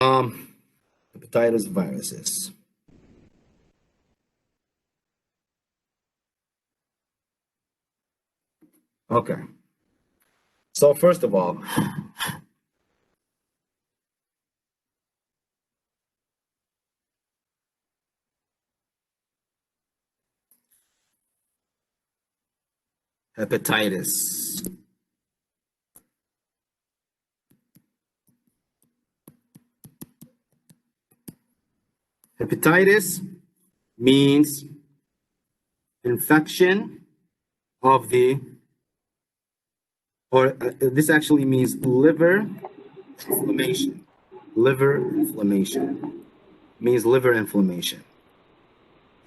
Hepatitis viruses. Okay. So first of all, hepatitis. Hepatitis means infection of the, or this actually means liver inflammation. Liver inflammation means liver inflammation.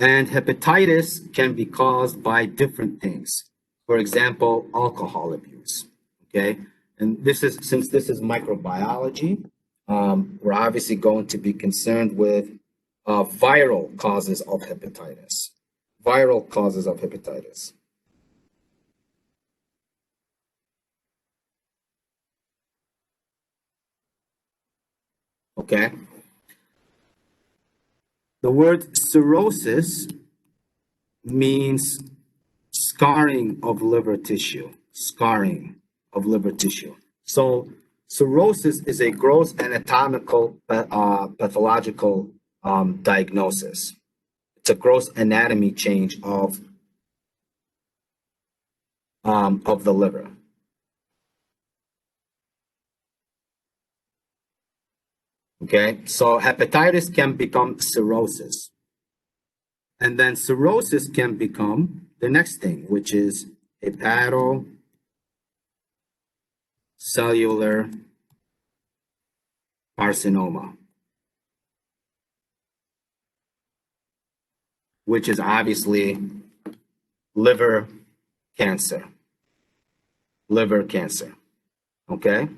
And hepatitis can be caused by different things. For example, alcohol abuse. Okay. And this is, since this is microbiology, we're obviously going to be concerned with viral causes of hepatitis. Viral causes of hepatitis. Okay. The word cirrhosis means scarring of liver tissue. Scarring of liver tissue. So cirrhosis is a gross anatomical pathological diagnosis. It's a gross anatomy change of the liver. Okay, so hepatitis can become cirrhosis. And then cirrhosis can become the next thing, which is hepatocellular carcinoma, which is obviously liver cancer. Liver cancer. Okay?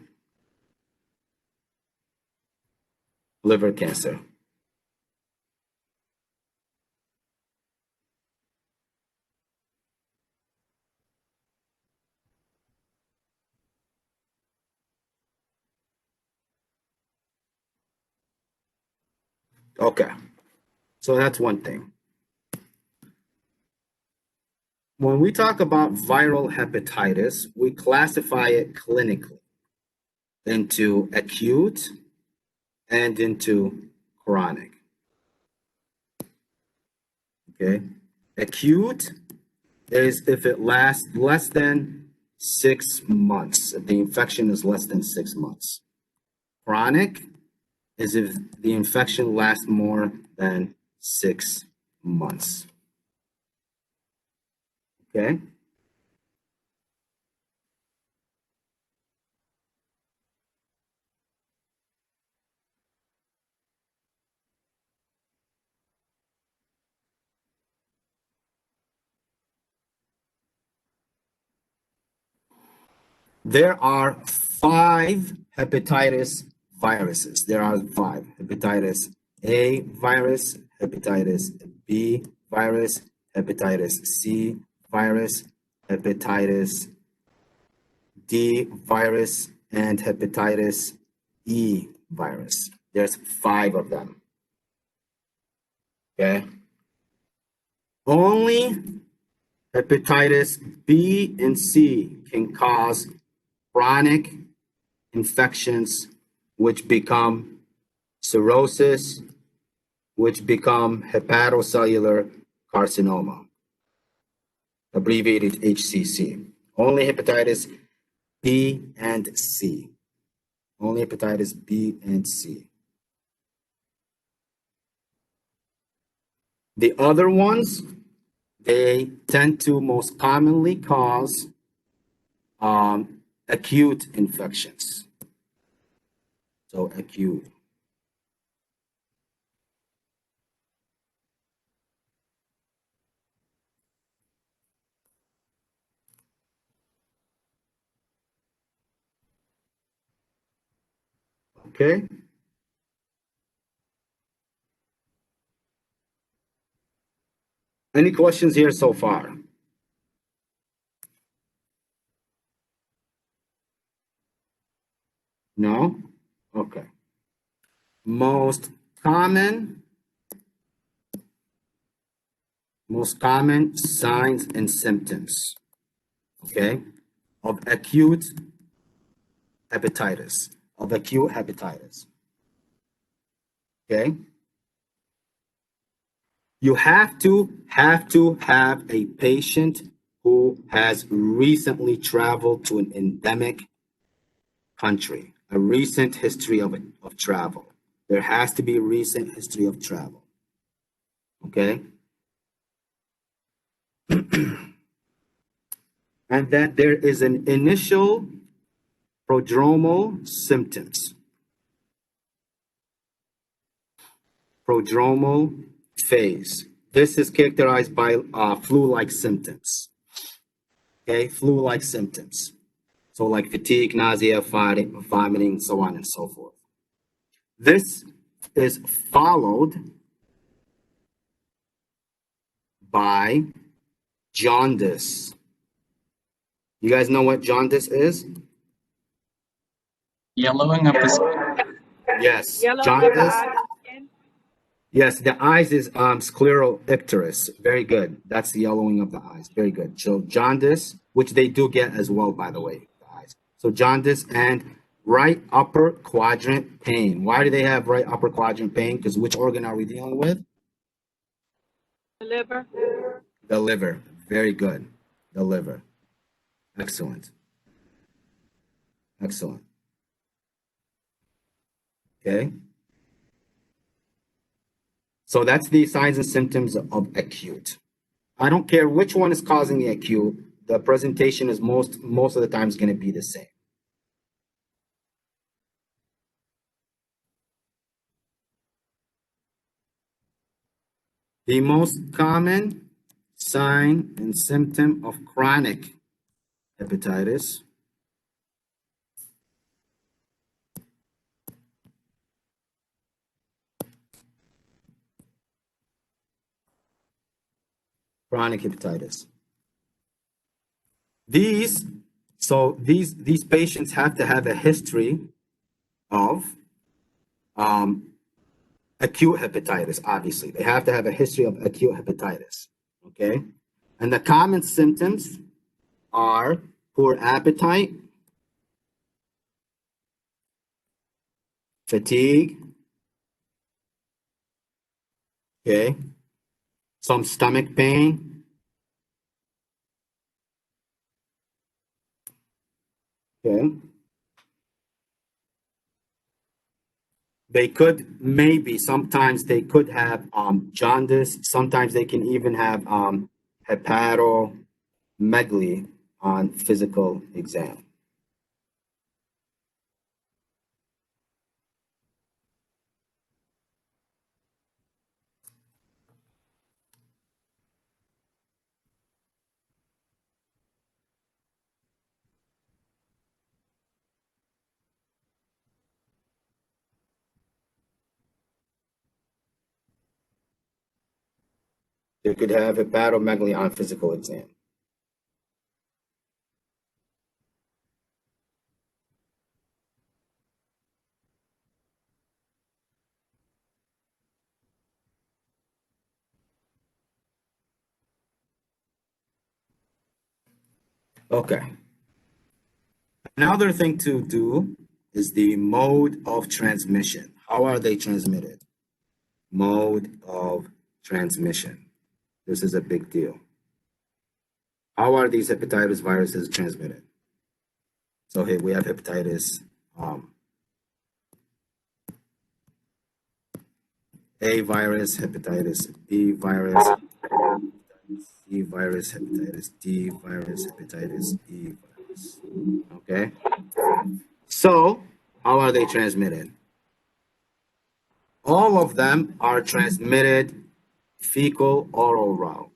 Liver cancer. Okay. So that's one thing. When we talk about viral hepatitis, we classify it clinically into acute and into chronic. Okay. Acute is if it lasts less than 6 months, if the infection is less than 6 months. Chronic is if the infection lasts more than 6 months. Okay. There are 5 hepatitis viruses. There are 5. Hepatitis A virus, hepatitis B virus, hepatitis C virus, hepatitis D virus, and hepatitis E virus. There's 5 of them. Okay. Only hepatitis B and C can cause chronic infections, which become cirrhosis, which become hepatocellular carcinoma, abbreviated HCC. Only hepatitis B and C. Only hepatitis B and C. The other ones, they tend to most commonly cause acute infections. So acute. Okay. Any questions here so far? No? Okay. most common signs and symptoms, okay, of acute hepatitis, okay? You have to have a patient who has recently traveled to an endemic country, a recent history of travel. There has to be a recent history of travel, okay? And that there is an initial prodromal symptoms. Prodromal phase. This is characterized by flu-like symptoms. Okay, flu-like symptoms. So like fatigue, nausea, vomiting, so on and so forth. This is followed by jaundice. You guys know what jaundice is? Yellowing of the skin. Yes, Yellow jaundice. skin. Yes, the eyes is scleral icterus. Very good. That's the yellowing of the eyes. Very good. So jaundice, which they do get as well, by the way, the eyes. So jaundice and right upper quadrant pain. Why do they have right upper quadrant pain? Because which organ are we dealing with? The liver. The liver. Very good. The liver. Excellent. Excellent. Okay. So that's the signs and symptoms of acute. I don't care which one is causing the acute, the presentation is most of the time is going to be the same. The most common sign and symptom of chronic hepatitis chronic hepatitis. These patients have to have a history of acute hepatitis. Obviously, they have to have a history of acute hepatitis. Okay, and the common symptoms are poor appetite, fatigue, okay, some stomach pain, okay. They could maybe sometimes they could have jaundice. Sometimes they can even have hepatomegaly on physical exam. They could have hepatomegaly on physical exam. Okay. Another thing to do is the mode of transmission. How are they transmitted? Mode of transmission. This is a big deal. How are these hepatitis viruses transmitted? So here we have hepatitis A virus, hepatitis B virus, C virus, hepatitis D virus, hepatitis E virus. Okay. So how are they transmitted? All of them are transmitted fecal oral route.